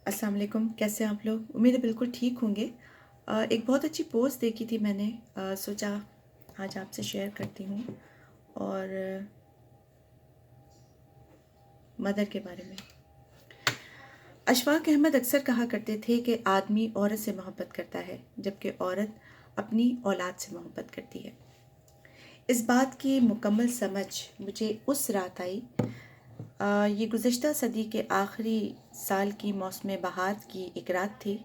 السلام علیکم، کیسے ہیں آپ لوگ؟ امید ہے بالکل ٹھیک ہوں گے۔ ایک بہت اچھی پوسٹ دیکھی تھی میں نے، سوچا آج آپ سے شیئر کرتی ہوں، اور مدر کے بارے میں۔ اشفاق احمد اکثر کہا کرتے تھے کہ آدمی عورت سے محبت کرتا ہے جبکہ عورت اپنی اولاد سے محبت کرتی ہے۔ اس بات کی مکمل سمجھ مجھے اس رات آئی، یہ گزشتہ صدی کے آخری سال کی موسم بہار کی ایک رات تھی۔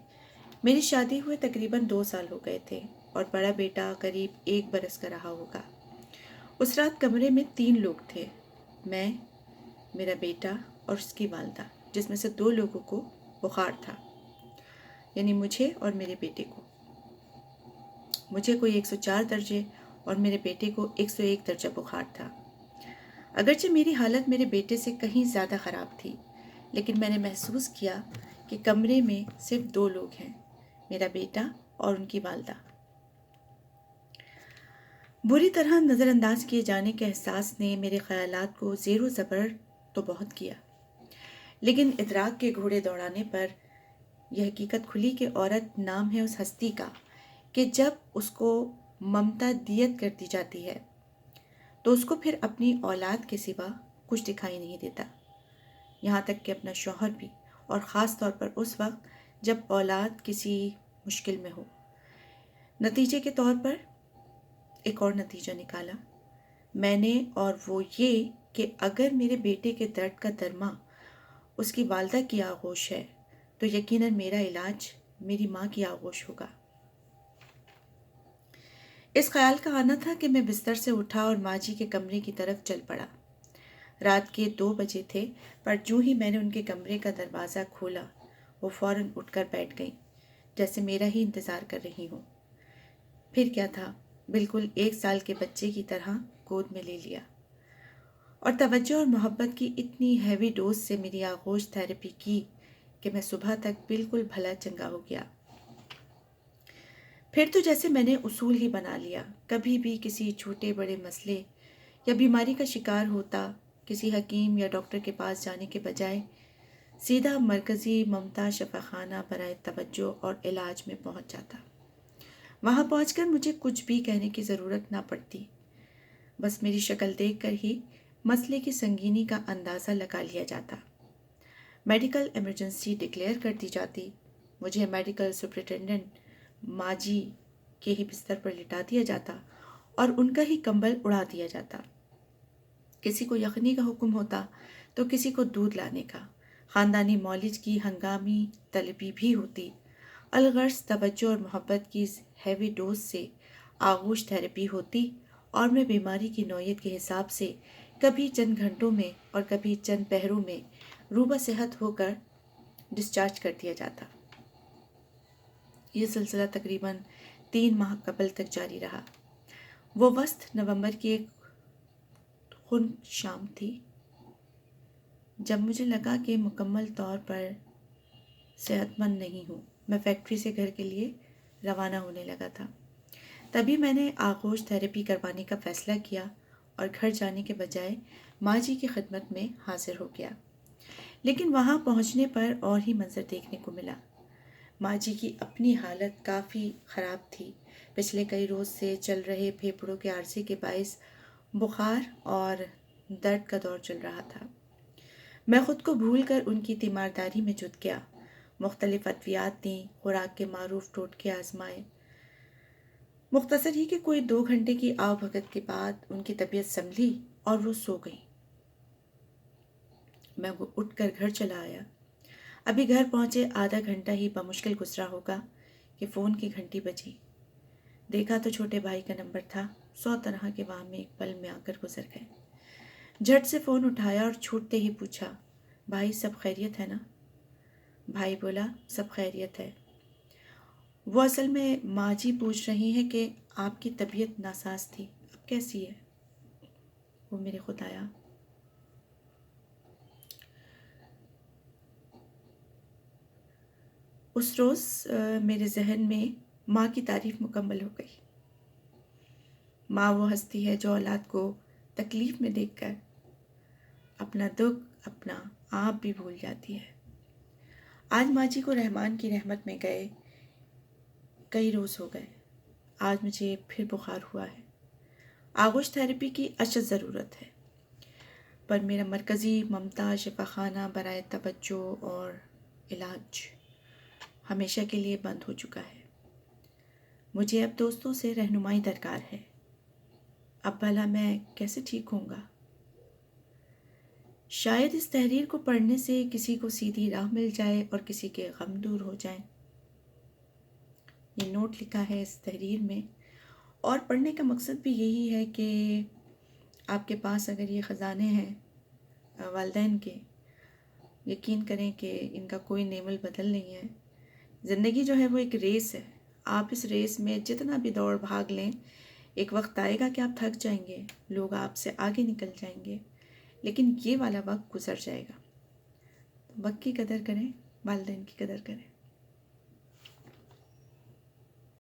میری شادی ہوئے تقریباً 2 سال ہو گئے تھے اور بڑا بیٹا قریب 1 برس کا رہا ہوگا۔ اس رات کمرے میں 3 لوگ تھے، میں، میرا بیٹا اور اس کی والدہ، جس میں سے 2 لوگوں کو بخار تھا، یعنی مجھے اور میرے بیٹے کو۔ مجھے کوئی 104 درجے اور میرے بیٹے کو 101 درجہ بخار تھا۔ اگرچہ میری حالت میرے بیٹے سے کہیں زیادہ خراب تھی، لیکن میں نے محسوس کیا کہ کمرے میں صرف 2 لوگ ہیں، میرا بیٹا اور ان کی والدہ۔ بری طرح نظر انداز کیے جانے کے احساس نے میرے خیالات کو زیر و زبر تو بہت کیا، لیکن ادراک کے گھوڑے دوڑانے پر یہ حقیقت کھلی کہ عورت نام ہے اس ہستی کا کہ جب اس کو ممتا دیت کر دی جاتی ہے تو اس کو پھر اپنی اولاد کے سوا کچھ دکھائی نہیں دیتا، یہاں تک کہ اپنا شوہر بھی، اور خاص طور پر اس وقت جب اولاد کسی مشکل میں ہو۔ نتیجے کے طور پر ایک اور نتیجہ نکالا میں نے، اور وہ یہ کہ اگر میرے بیٹے کے درد کا درما اس کی والدہ کی آغوش ہے تو یقیناً میرا علاج میری ماں کی آغوش ہوگا۔ اس خیال کا آنا تھا کہ میں بستر سے اٹھا اور ماں جی کے کمرے کی طرف چل پڑا۔ رات کے 2 بجے تھے، پر جو ہی میں نے ان کے کمرے کا دروازہ کھولا وہ فوراً اٹھ کر بیٹھ گئیں، جیسے میرا ہی انتظار کر رہی ہوں۔ پھر کیا تھا، بالکل 1 سال کے بچے کی طرح گود میں لے لیا اور توجہ اور محبت کی اتنی ہیوی ڈوز سے میری آغوش تھراپی کی کہ میں صبح تک بالکل بھلا چنگا ہو گیا۔ پھر تو جیسے میں نے اصول ہی بنا لیا، کبھی بھی کسی چھوٹے بڑے مسئلے یا بیماری کا شکار ہوتا، کسی حکیم یا ڈاکٹر کے پاس جانے کے بجائے سیدھا مرکزی ممتا شفاخانہ برائے توجہ اور علاج میں پہنچ جاتا۔ وہاں پہنچ کر مجھے کچھ بھی کہنے کی ضرورت نہ پڑتی، بس میری شکل دیکھ کر ہی مسئلے کی سنگینی کا اندازہ لگا لیا جاتا۔ میڈیکل ایمرجنسی ڈکلیئر کر دی جاتی، مجھے میڈیکل سپرنٹینڈنٹ ماں جی کے ہی بستر پر لٹا دیا جاتا اور ان کا ہی کمبل اڑا دیا جاتا۔ کسی کو یخنی کا حکم ہوتا تو کسی کو دودھ لانے کا، خاندانی معالج کی ہنگامی طلبی بھی ہوتی، الغرض توجہ اور محبت کی ہیوی ڈوز سے آغوش تھراپی ہوتی، اور میں بیماری کی نوعیت کے حساب سے کبھی چند گھنٹوں میں اور کبھی چند پہروں میں روبہ صحت ہو کر ڈسچارج کر دیا جاتا۔ یہ سلسلہ تقریباً 3 ماہ قبل تک جاری رہا۔ وہ وسط نومبر کی ایک خنک شام تھی جب مجھے لگا کہ مکمل طور پر صحت مند نہیں ہوں۔ میں فیکٹری سے گھر کے لیے روانہ ہونے لگا تھا، تبھی میں نے آغوش تھراپی کروانے کا فیصلہ کیا اور گھر جانے کے بجائے ماں جی کی خدمت میں حاضر ہو گیا۔ لیکن وہاں پہنچنے پر اور ہی منظر دیکھنے کو ملا۔ ماں جی کی اپنی حالت کافی خراب تھی، پچھلے کئی روز سے چل رہے پھیپھڑوں کے عارضے کے باعث بخار اور درد کا دور چل رہا تھا۔ میں خود کو بھول کر ان کی تیمارداری میں جت گیا، مختلف ادویات دیں، خوراک کے معروف ٹوٹکے آزمائے۔ مختصر ہی کہ کوئی 2 گھنٹے کی آؤ بھگت کے بعد ان کی طبیعت سنبھلی اور وہ سو گئی۔ میں وہ اٹھ کر گھر چلا آیا۔ ابھی گھر پہنچے آدھا گھنٹہ ہی بمشکل گزرا ہوگا کہ فون کی گھنٹی بجی۔ دیکھا تو چھوٹے بھائی کا نمبر تھا۔ 100 طرح کے وہم ایک پل میں آ کر گزر گئے۔ جھٹ سے فون اٹھایا اور چھوٹتے ہی پوچھا، بھائی سب خیریت ہے نا؟ بھائی بولا، سب خیریت ہے۔ وہ اصل میں ماں جی پوچھ رہی ہیں کہ آپ کی طبیعت ناساز تھی، اب کیسی ہے؟ وہ میرے خدایا، اس روز میرے ذہن میں ماں کی تعریف مکمل ہو گئی۔ ماں وہ ہستی ہے جو اولاد کو تکلیف میں دیکھ کر اپنا دکھ، اپنا آپ بھی بھول جاتی ہے۔ آج ماں جی کو رحمان کی رحمت میں گئے کئی روز ہو گئے. آج مجھے پھر بخار ہوا ہے. آغوش تھراپی کی اشد ضرورت ہے، پر میرا مرکزی ممتا شفا خانہ برائے توجہ اور علاج ہمیشہ کے لیے بند ہو چکا ہے. مجھے اب دوستوں سے رہنمائی درکار ہے. اب بھلا میں کیسے ٹھیک ہوں گا؟ شاید اس تحریر کو پڑھنے سے کسی کو سیدھی راہ مل جائے اور کسی کے غم دور ہو جائیں. یہ نوٹ لکھا ہے اس تحریر میں، اور پڑھنے کا مقصد بھی یہی ہے کہ آپ کے پاس اگر یہ خزانے ہیں والدین کے، یقین کریں کہ ان کا کوئی نعم البدل نہیں ہے. زندگی جو ہے وہ ایک ریس ہے. آپ اس ریس میں جتنا بھی دوڑ بھاگ لیں، ایک وقت آئے گا کہ آپ تھک جائیں گے، لوگ آپ سے آگے نکل جائیں گے، لیکن یہ والا وقت گزر جائے گا. وقت کی قدر کریں، والدین کی قدر کریں.